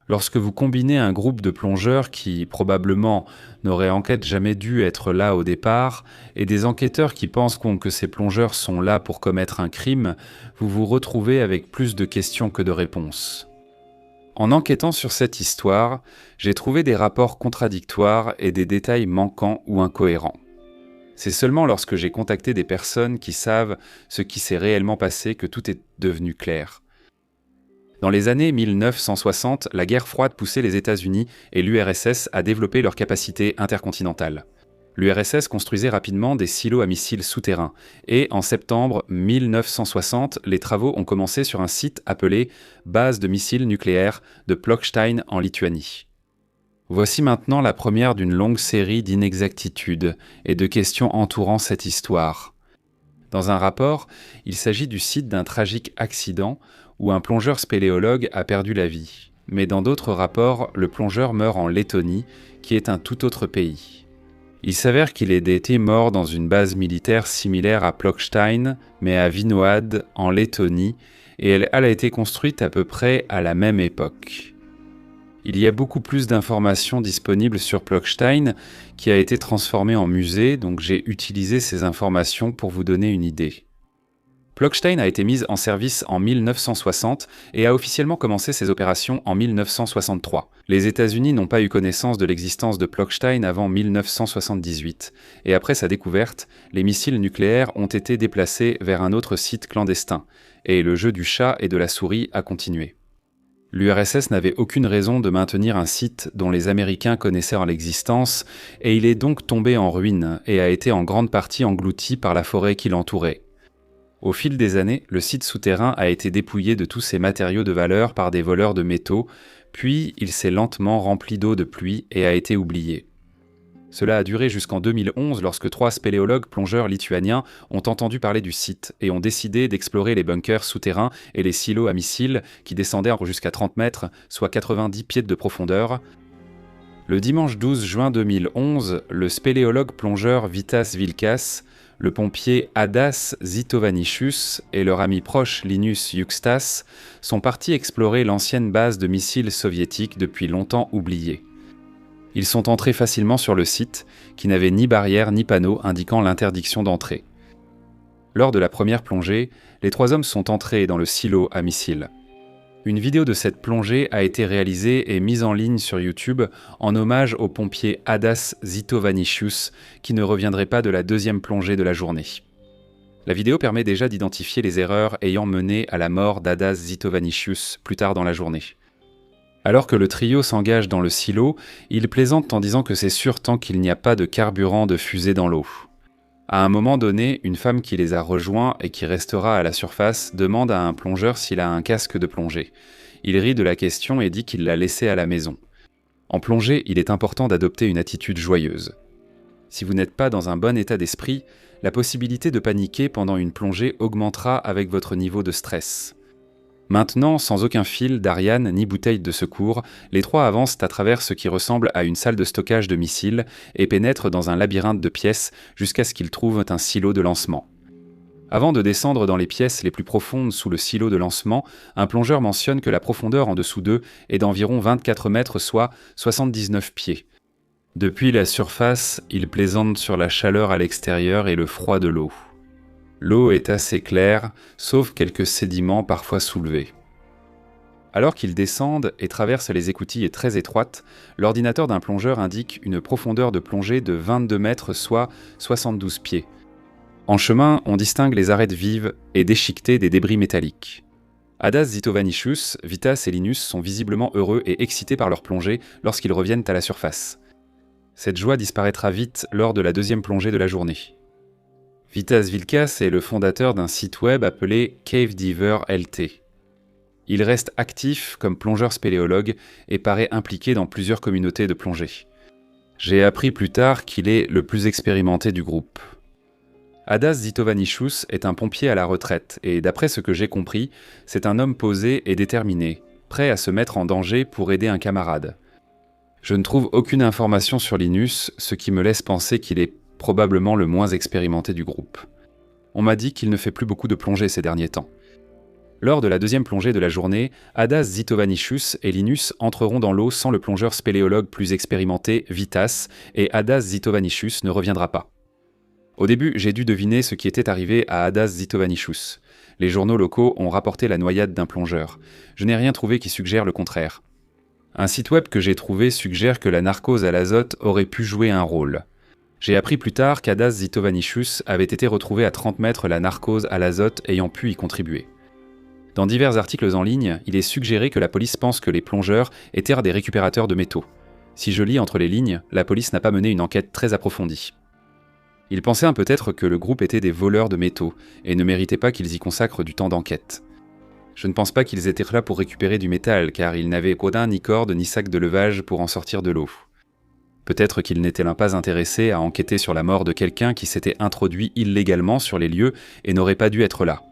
Lorsque vous combinez un groupe de plongeurs qui, probablement, n'auraient en fait jamais dû être là au départ, et des enquêteurs qui pensent que ces plongeurs sont là pour commettre un crime, vous vous retrouvez avec plus de questions que de réponses. En enquêtant sur cette histoire, j'ai trouvé des rapports contradictoires et des détails manquants ou incohérents. C'est seulement lorsque j'ai contacté des personnes qui savent ce qui s'est réellement passé que tout est devenu clair. Dans les années 1960, la guerre froide poussait les États-Unis et l'URSS à développer leur capacité intercontinentale. L'URSS construisait rapidement des silos à missiles souterrains et en septembre 1960, les travaux ont commencé sur un site appelé Base de missiles nucléaires de Plockstein en Lituanie. Voici maintenant la première d'une longue série d'inexactitudes et de questions entourant cette histoire. Dans un rapport, il s'agit du site d'un tragique accident où un plongeur spéléologue a perdu la vie. Mais dans d'autres rapports, le plongeur meurt en Lettonie, qui est un tout autre pays. Il s'avère qu'il ait été mort dans une base militaire similaire à Plockstein, mais à Vinoade, en Lettonie, et elle a été construite à peu près à la même époque. Il y a beaucoup plus d'informations disponibles sur Plockstein, qui a été transformé en musée, donc j'ai utilisé ces informations pour vous donner une idée. Plockstein a été mise en service en 1960 et a officiellement commencé ses opérations en 1963. Les États-Unis n'ont pas eu connaissance de l'existence de Plockstein avant 1978, et après sa découverte, les missiles nucléaires ont été déplacés vers un autre site clandestin, et le jeu du chat et de la souris a continué. L'URSS n'avait aucune raison de maintenir un site dont les Américains connaissaient l'existence, et il est donc tombé en ruine et a été en grande partie englouti par la forêt qui l'entourait. Au fil des années, le site souterrain a été dépouillé de tous ses matériaux de valeur par des voleurs de métaux, puis il s'est lentement rempli d'eau de pluie et a été oublié. Cela a duré jusqu'en 2011 lorsque 3 spéléologues plongeurs lituaniens ont entendu parler du site et ont décidé d'explorer les bunkers souterrains et les silos à missiles qui descendaient jusqu'à 30 mètres, soit 90 pieds de profondeur. Le dimanche 12 juin 2011, le spéléologue plongeur Vitas Vilkas, le pompier Adas Zitovanicius et leur ami proche Linus Jukstas sont partis explorer l'ancienne base de missiles soviétiques depuis longtemps oubliée. Ils sont entrés facilement sur le site, qui n'avait ni barrière ni panneau indiquant l'interdiction d'entrée. Lors de la première plongée, les 3 hommes sont entrés dans le silo à missiles. Une vidéo de cette plongée a été réalisée et mise en ligne sur YouTube en hommage au pompier Adas Zitovanicius, qui ne reviendrait pas de la deuxième plongée de la journée. La vidéo permet déjà d'identifier les erreurs ayant mené à la mort d'Adas Zitovanicius plus tard dans la journée. Alors que le trio s'engage dans le silo, ils plaisantent en disant que c'est sûr tant qu'il n'y a pas de carburant de fusée dans l'eau. À un moment donné, une femme qui les a rejoints et qui restera à la surface demande à un plongeur s'il a un casque de plongée. Il rit de la question et dit qu'il l'a laissé à la maison. En plongée, il est important d'adopter une attitude joyeuse. Si vous n'êtes pas dans un bon état d'esprit, la possibilité de paniquer pendant une plongée augmentera avec votre niveau de stress. Maintenant, sans aucun fil d'Ariane ni bouteille de secours, les 3 avancent à travers ce qui ressemble à une salle de stockage de missiles et pénètrent dans un labyrinthe de pièces jusqu'à ce qu'ils trouvent un silo de lancement. Avant de descendre dans les pièces les plus profondes sous le silo de lancement, un plongeur mentionne que la profondeur en dessous d'eux est d'environ 24 mètres, soit 79 pieds. Depuis la surface, il plaisante sur la chaleur à l'extérieur et le froid de l'eau. L'eau est assez claire, sauf quelques sédiments parfois soulevés. Alors qu'ils descendent et traversent les écoutilles très étroites, l'ordinateur d'un plongeur indique une profondeur de plongée de 22 mètres, soit 72 pieds. En chemin, on distingue les arêtes vives et déchiquetées des débris métalliques. Adas Zitovanicius, Vitas et Linus sont visiblement heureux et excités par leur plongée lorsqu'ils reviennent à la surface. Cette joie disparaîtra vite lors de la deuxième plongée de la journée. Vitas Vilkas est le fondateur d'un site web appelé Cave Diver LT. Il reste actif comme plongeur spéléologue et paraît impliqué dans plusieurs communautés de plongée. J'ai appris plus tard qu'il est le plus expérimenté du groupe. Adas Zitovanicius est un pompier à la retraite et d'après ce que j'ai compris, c'est un homme posé et déterminé, prêt à se mettre en danger pour aider un camarade. Je ne trouve aucune information sur Linus, ce qui me laisse penser qu'il est probablement le moins expérimenté du groupe. On m'a dit qu'il ne fait plus beaucoup de plongées ces derniers temps. Lors de la deuxième plongée de la journée, Adas Zitovanicius et Linus entreront dans l'eau sans le plongeur spéléologue plus expérimenté, Vitas, et Adas Zitovanicius ne reviendra pas. Au début, j'ai dû deviner ce qui était arrivé à Adas Zitovanicius. Les journaux locaux ont rapporté la noyade d'un plongeur. Je n'ai rien trouvé qui suggère le contraire. Un site web que j'ai trouvé suggère que la narcose à l'azote aurait pu jouer un rôle. J'ai appris plus tard qu'Adas Zitovanicius avait été retrouvé à 30 mètres la narcose à l'azote ayant pu y contribuer. Dans divers articles en ligne, il est suggéré que la police pense que les plongeurs étaient des récupérateurs de métaux. Si je lis entre les lignes, la police n'a pas mené une enquête très approfondie. Ils pensaient peut-être que le groupe était des voleurs de métaux et ne méritait pas qu'ils y consacrent du temps d'enquête. Je ne pense pas qu'ils étaient là pour récupérer du métal, car ils n'avaient qu'audin ni corde ni sac de levage pour en sortir de l'eau. Peut-être qu'ils n'étaient pas intéressés à enquêter sur la mort de quelqu'un qui s'était introduit illégalement sur les lieux et n'aurait pas dû être là.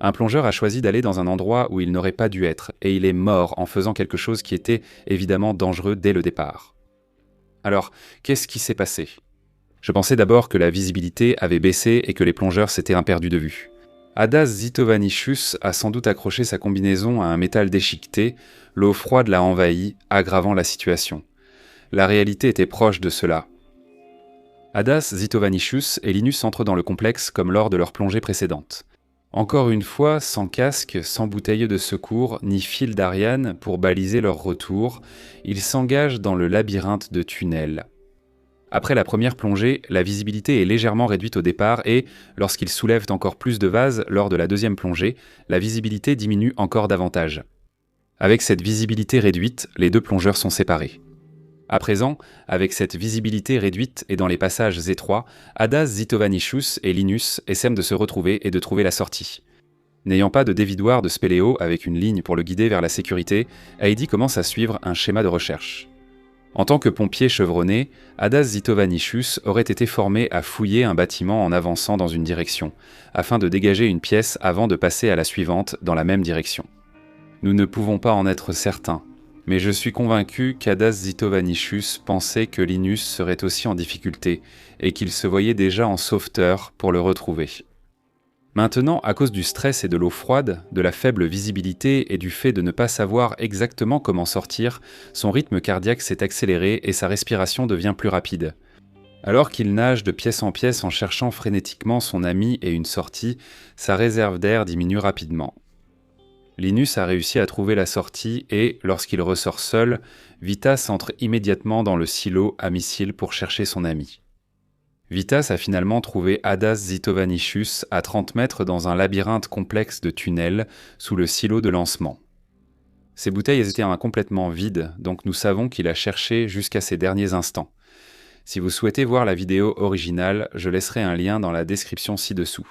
Un plongeur a choisi d'aller dans un endroit où il n'aurait pas dû être, et il est mort en faisant quelque chose qui était évidemment dangereux dès le départ. Alors, qu'est-ce qui s'est passé ? Je pensais d'abord que la visibilité avait baissé et que les plongeurs s'étaient perdus de vue. Adas Zitovanicius a sans doute accroché sa combinaison à un métal déchiqueté, l'eau froide l'a envahi, aggravant la situation. La réalité était proche de cela. Adas Zitovanicius et Linus entrent dans le complexe comme lors de leur plongée précédente. Encore une fois, sans casque, sans bouteille de secours, ni fil d'Ariane pour baliser leur retour, ils s'engagent dans le labyrinthe de tunnels. Après la première plongée, la visibilité est légèrement réduite au départ et, lorsqu'ils soulèvent encore plus de vases lors de la deuxième plongée, la visibilité diminue encore davantage. Avec cette visibilité réduite, les deux plongeurs sont séparés. À présent, avec cette visibilité réduite et dans les passages étroits, Adas Zitovanicius et Linus essaient de se retrouver et de trouver la sortie. N'ayant pas de dévidoir de spéléo avec une ligne pour le guider vers la sécurité, Heidi commence à suivre un schéma de recherche. En tant que pompier chevronné, Adas Zitovanicius aurait été formé à fouiller un bâtiment en avançant dans une direction, afin de dégager une pièce avant de passer à la suivante dans la même direction. Nous ne pouvons pas en être certains, mais je suis convaincu qu'Adas Zitovanicius pensait que Linus serait aussi en difficulté et qu'il se voyait déjà en sauveteur pour le retrouver. Maintenant, à cause du stress et de l'eau froide, de la faible visibilité et du fait de ne pas savoir exactement comment sortir, son rythme cardiaque s'est accéléré et sa respiration devient plus rapide. Alors qu'il nage de pièce en pièce en cherchant frénétiquement son ami et une sortie, sa réserve d'air diminue rapidement. Linus a réussi à trouver la sortie et, lorsqu'il ressort seul, Vitas entre immédiatement dans le silo à missiles pour chercher son ami. Vitas a finalement trouvé Adas Zitovanicius à 30 mètres dans un labyrinthe complexe de tunnels sous le silo de lancement. Ses bouteilles étaient complètement vides, donc nous savons qu'il a cherché jusqu'à ses derniers instants. Si vous souhaitez voir la vidéo originale, je laisserai un lien dans la description ci-dessous.